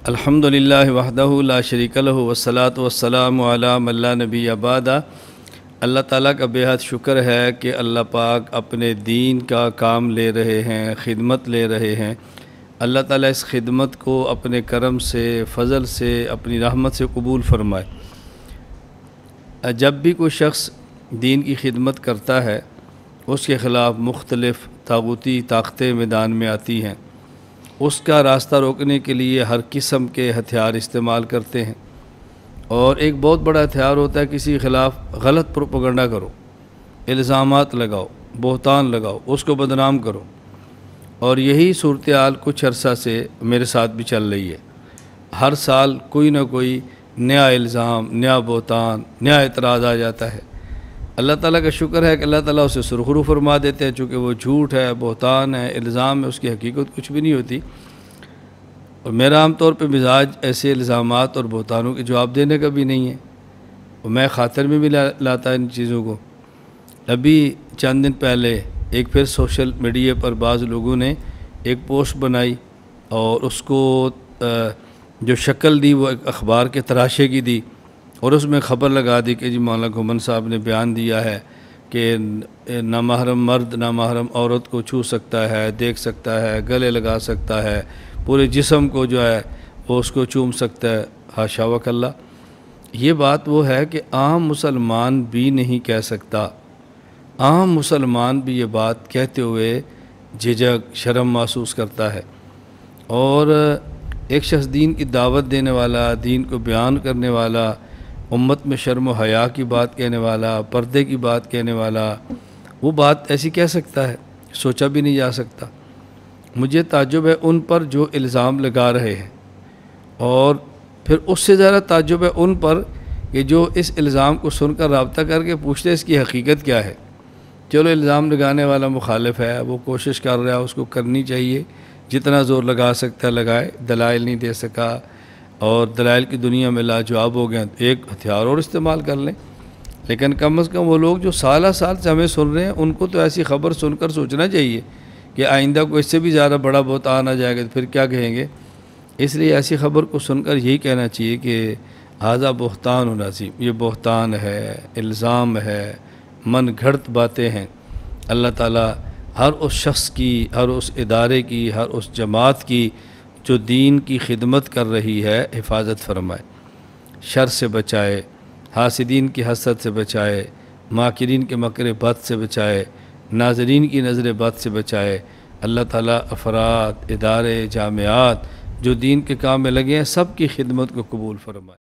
अल्हम्दुलिल्लाहि वहदहु ला शरीका लहु वस्सलातु वस्सलामु अला मन ला नबिय्य बअदा। अल्लाह ताला का बेहद शुक्र है कि अल्लाह पाक अपने दीन का काम ले रहे हैं, ख़िदमत ले रहे हैं। अल्लाह ताला इस खिदमत को अपने करम से, फ़ज़ल से, अपनी रहमत से कबूल फ़रमाए। जब भी कोई शख्स दीन की खिदमत करता है उसके ख़िलाफ़ मुख्तलिफ़ ताग़ूती ताकतें मैदान में आती हैं। उसका रास्ता रोकने के लिए हर किस्म के हथियार इस्तेमाल करते हैं और एक बहुत बड़ा हथियार होता है किसी के ख़िलाफ़ गलत प्रोपेगेंडा करो, इल्ज़ामात लगाओ, बहतान लगाओ, उसको बदनाम करो। और यही सूरत हाल कुछ अरसा से मेरे साथ भी चल रही है। हर साल कोई ना कोई नया इल्ज़ाम, नया बहतान, नया एतराज़ आ जाता है। अल्लाह ताला का शुक्र है कि अल्लाह ताला उसे सुरखरू फरमा देते हैं, चूँकि वो झूठ है, बहतान है, इल्ज़ाम है, उसकी हकीकत कुछ भी नहीं होती। और मेरा आम तौर पे मिजाज ऐसे इल्ज़ामात और बहतानों के जवाब देने का भी नहीं है और मैं ख़ातिर में भी लाता इन चीज़ों को। अभी चंद दिन पहले एक फिर सोशल मीडिया पर बाज़ लोगों ने एक पोस्ट बनाई और उसको जो शक्ल दी वो एक अखबार के तराशे की दी और उसमें ख़बर लगा दी कि जी मौलाना घुमन साहब ने बयान दिया है कि नामहरम मर्द नामहरम औरत को छू सकता है, देख सकता है, गले लगा सकता है, पूरे जिस्म को जो है वो उसको चूम सकता है। हाशा वकल्ला। ये बात वो है कि आम मुसलमान भी नहीं कह सकता। आम मुसलमान भी ये बात कहते हुए झिझक, शर्म महसूस करता है। और एक शख्स दीन की दावत देने वाला, दीन को बयान करने वाला, उम्मत में शर्म व हया की बात कहने वाला, पर्दे की बात कहने वाला, वो बात ऐसी कह सकता है? सोचा भी नहीं जा सकता। मुझे ताज्जुब है उन पर जो इल्ज़ाम लगा रहे हैं और फिर उससे ज़्यादा ताज्जुब है उन पर कि जो इस इल्ज़ाम को सुनकर रब्ता करके पूछते हैं इसकी हकीकत क्या है। चलो इल्ज़ाम लगाने वाला मुखालिफ है, वो कोशिश कर रहा है, उसको करनी चाहिए, जितना ज़ोर लगा सकता है लगाए। दलाइल नहीं दे सका और दलाइल की दुनिया में लाजवाब हो गया तो एक हथियार और इस्तेमाल कर लें। लेकिन कम से कम वो लोग जो साल से हमें सुन रहे हैं उनको तो ऐसी ख़बर सुनकर सोचना चाहिए कि आइंदा को इससे भी ज़्यादा बड़ा बहतान आ जाएगा तो फिर क्या कहेंगे। इसलिए ऐसी ख़बर को सुनकर यही कहना चाहिए कि हाज़ा बहतान व नज़ीम, ये बहतान है, इल्ज़ाम है, मन घड़त बातें हैं। अल्लाह ताला हर उस शख्स की, हर उस इदारे की, हर उस जमात की जो दीन की खिदमत कर रही है हिफाजत फरमाए, शर से बचाए, हासिदीन की हसद से बचाए, माकिरीन के मकर बद से बचाए, नाज़रीन की नज़र बद से बचाए। अल्लाह ताला अफराद, इदारे, जामियात जो दीन के काम में लगे हैं सब की खिदमत को कबूल फरमाए।